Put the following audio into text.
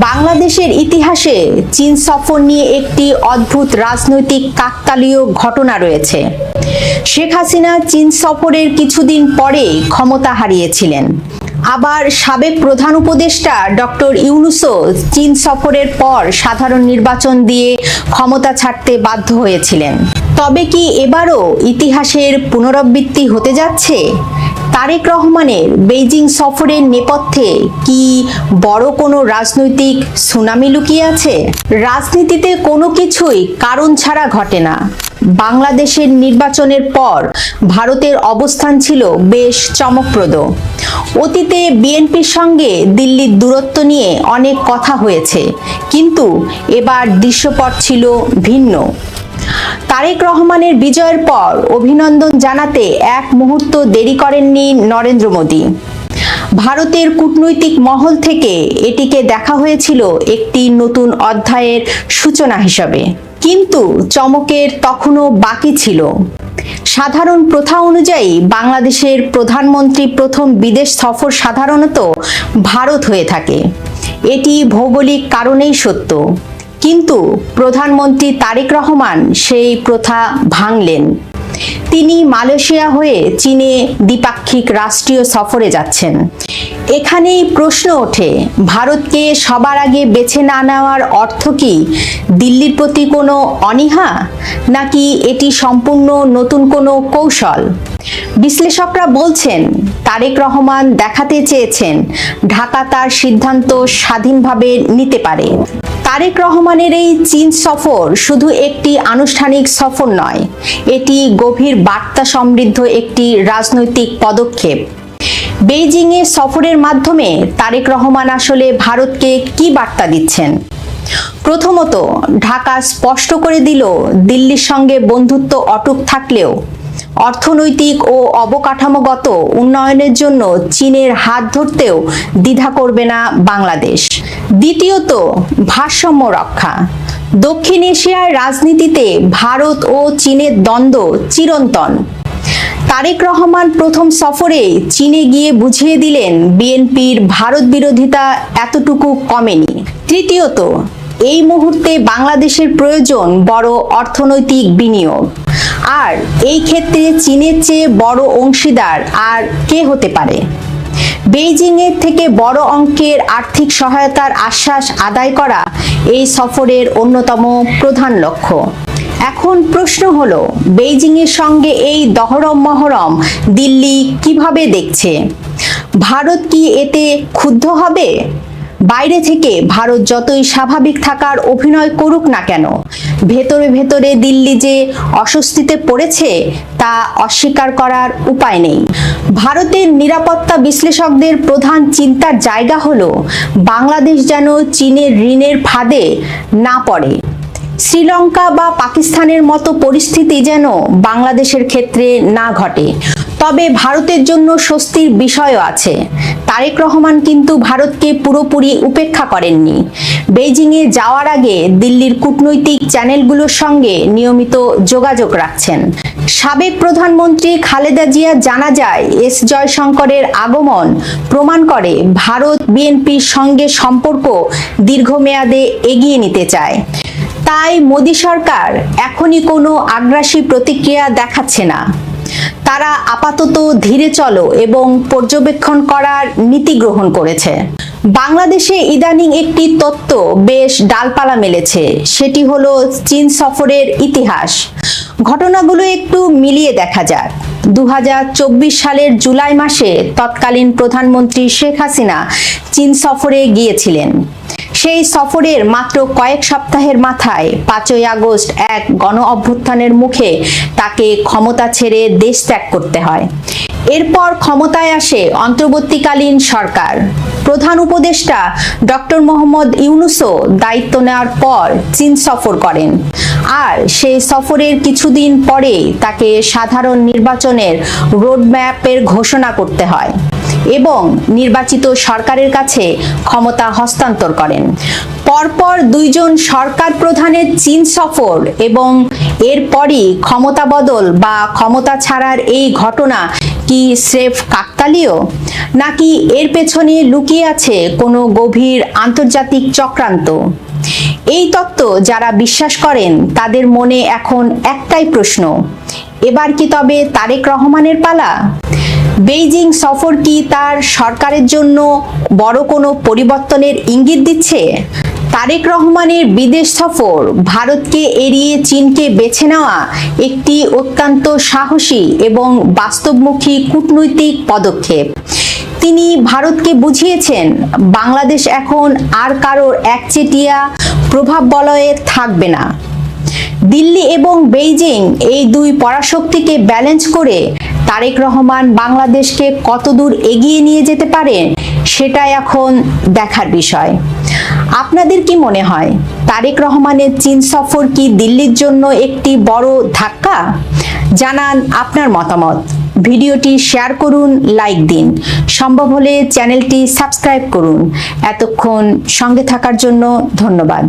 বাংলাদেশের ইতিহাসে চীন সফর নিয়ে একটি অদ্ভুত রাজনৈতিক কাকতালীয় ঘটনা রয়েছে। শেখ হাসিনা চীন সফরের কিছুদিন পরে ক্ষমতা হারিয়েছিলেন। আবার সাবেক প্রধান উপদেষ্টা ডক্টর ইউনূসও চীন সফরের পর সাধারণ নির্বাচন দিয়ে ক্ষমতা ছাড়তে বাধ্য হয়েছিলেন। তবে কি এবারও ইতিহাসের পুনরাবৃত্তি হতে যাচ্ছে? তারেক রহমানের বেইজিং সফরের নেপথ্যে কি বড় কোনো রাজনৈতিক সুনামি লুকিয়ে আছে? রাজনীতিতে কোনো কিছুই কারণ ছাড়া ঘটে না। বাংলাদেশের নির্বাচনের পর ভারতের অবস্থান ছিল বেশ চমকপ্রদ। অতীতে বিএনপির সঙ্গে দিল্লির দূরত্ব নিয়ে অনেক কথা হয়েছে, কিন্তু এবার দৃশ্যপট ছিল ভিন্ন। তারেক রহমানের বিজয়ের পর অভিনন্দন জানাতে এক মুহূর্ত দেরি করেননি নরেন্দ্র মোদি। ভারতের কূটনৈতিক মহল থেকে এটিকে দেখা হয়েছিল একটি নতুন অধ্যায়ের সূচনা হিসাবে। কিন্তু চমকের তখনও বাকি ছিল। সাধারণ প্রথা অনুযায়ী বাংলাদেশের প্রধানমন্ত্রী প্রথম বিদেশ সফর সাধারণত ভারত হয়ে থাকে। এটি ভৌগোলিক কারণেই সত্য। কিন্তু প্রধানমন্ত্রী তারেক রহমান সেই প্রথা ভাঙলেন। তিনি মালয়েশিয়া হয়ে চীনে দ্বিপাক্ষিক রাষ্ট্রীয় সফরে যাচ্ছেন। এখানেই প্রশ্ন ওঠে, ভারতকে সবার আগে বেছে না নেওয়ার অর্থ কি দিল্লির প্রতি কোনো অনীহা, নাকি এটি সম্পূর্ণ নতুন কোনো কৌশল? বিশ্লেষকরা বলছেন, তারেক রহমান দেখাতে চেয়েছেন ঢাকা তার সিদ্ধান্ত স্বাধীনভাবে নিতে পারে। তারেক রহমানের এই চীন সফর শুধু একটি আনুষ্ঠানিক সফর নয়, এটি গভীর বার্তা সমৃদ্ধ একটি রাজনৈতিক পদক্ষেপ। বেইজিংয়ে সফরের মাধ্যমে তারেক রহমান আসলে ভারতকে কি বার্তা দিচ্ছেন? প্রথমত, ঢাকা স্পষ্ট করে দিল দিল্লির সঙ্গে বন্ধুত্ব অটুট থাকলেও অর্থনৈতিক ও অবকাঠামোগত উন্নয়নের জন্য চীনের হাত ধরতেও দ্বিধা করবে না বাংলাদেশ। দ্বিতীয়ত, ভারসাম্য রক্ষা। দক্ষিণ এশিয়ার রাজনীতিতে ভারত ও চীনের দ্বন্দ্ব চিরন্তন। তারেক রহমান প্রথম সফরে চীনে গিয়ে বুঝিয়ে দিলেন বিএনপির ভারত বিরোধিতা এতটুকু কমেনি। তৃতীয়ত, এই মুহূর্তে বাংলাদেশের প্রয়োজন বড় অর্থনৈতিক বিনিয়োগ। আর এই ক্ষেত্রে চীনের চেয়ে বড় অংশীদার আর কে হতে পারে? বেইজিংয়ের থেকে বড় অঙ্কের আর্থিক সহায়তার আশ্বাস আদায় করা এই সফরের অন্যতম প্রধান লক্ষ্য। এখন প্রশ্ন হলো, বেইজিংয়ের সঙ্গে এই দহরম মহরম দিল্লি কিভাবে দেখছে? ভারত কি এতে ক্ষুব্ধ হবে? বাইরে থেকে ভারত যতই স্বাভাবিক থাকার অভিনয় করুক না কেন, ভেতরে ভেতরে দিল্লি যে অস্বস্তিতে পড়েছে তা অস্বীকার করার উপায় নেই। ভারতের নিরাপত্তা বিশ্লেষকদের প্রধান চিন্তার জায়গা হলো বাংলাদেশ যেন চীনের ঋণের ফাঁদে না পড়ে। শ্রীলঙ্কা বা পাকিস্তানের মতো পরিস্থিতি যেন বাংলাদেশের ক্ষেত্রে না ঘটে। তবে ভারতের জন্য স্বস্তির বিষয়ও আছে। তারেক রহমান কিন্তু ভারতকে পুরোপুরি উপেক্ষা করেননি। বেইজিংয়ে যাওয়ার আগে দিল্লির কূটনৈতিক চ্যানেলগুলোর সঙ্গে নিয়মিত যোগাযোগ রাখছেন। সাবেক প্রধানমন্ত্রী খালেদা জিয়া জানা যায় এস জয়শঙ্করের আগমন প্রমাণ করে ভারত বিএনপির সঙ্গে সম্পর্ক দীর্ঘমেয়াদে এগিয়ে নিতে চায়। তাই মোদি সরকার এখনই কোনো আগ্রাসী প্রতিক্রিয়া দেখাচ্ছে না। তারা আপাতত ধীরে চলো এবং পর্যবেক্ষণ করার নীতি গ্রহণ করেছে। বাংলাদেশে ইদানিং একটি তত্ত্ব বেশ ডালপালা মেলেছে, সেটি হলো চীন সফরের ইতিহাস। ঘটনাগুলো একটু মিলিয়ে দেখা যাক। 2024 সালের জুলাই মাসে তৎকালীন প্রধানমন্ত্রী শেখ হাসিনা চীন সফরে গিয়েছিলেন। সেই সফরের মাত্র কয়েক সপ্তাহের মাথায় 5ই আগস্ট এক গণ অভ্যুত্থানের মুখে তাকে ক্ষমতা ছেড়ে দেশ ত্যাগ করতে হয়। এরপর ক্ষমতায় আসে অন্তর্বর্তীকালীন সরকার। প্রধান উপদেষ্টা ডক্টর মোহাম্মদ ইউনূসও দায়িত্ব নেওয়ার পর চীন সফর করেন। আর সেই সফরের কিছুদিন পরে তাকে সাধারণ নির্বাচনের রোডম্যাপের ঘোষণা করতে হয় এবং নির্বাচিত সরকারের কাছে ক্ষমতা হস্তান্তর করেন। পরপর দুইজন সরকার প্রধানের চীন সফর এবং এরপরই ক্ষমতা বদল বা ক্ষমতা ছাড়ার এই ঘটনা কি স্রেফ কাকতালীয়, নাকি এর পেছনে লুকিয়ে আছে কোনো গভীর আন্তর্জাতিক চক্রান্ত? এই তত্ত্ব যারা বিশ্বাস করেন তাদের মনে এখন একটাই প্রশ্ন, এবার কি তবে তারেক রহমানের পালা? বেইজিং সফর কি তার সরকারের জন্য বড় কোনো পরিবর্তনের ইঙ্গিত দিচ্ছে? তারেক রহমানের বিদেশ সফর ভারতকে এড়িয়ে চীনকে বেছে নেওয়া একটি অত্যন্ত সাহসী এবং বাস্তবমুখী কূটনৈতিক পদক্ষেপ। তিনি ভারতকে বুঝিয়েছেন বাংলাদেশ এখন আর কারোর একচেটিয়া প্রভাব বলয়ে থাকবে না। দিল্লি এবং বেইজিং এই দুই পরাশক্তিকে ব্যালেন্স করে তারেক রহমান বাংলাদেশকে কতদূর এগিয়ে নিয়ে যেতে পারেন সেটা এখন দেখার বিষয়। আপনাদের কি মনে হয় তারেক রহমানের চীন সফর কি দিল্লির জন্য একটি বড় ধাক্কা? জানান আপনার মতামত। ভিডিওটি শেয়ার করুন, লাইক দিন, সম্ভব হলে চ্যানেলটি সাবস্ক্রাইব করুন। এতক্ষণ সঙ্গে থাকার জন্য ধন্যবাদ।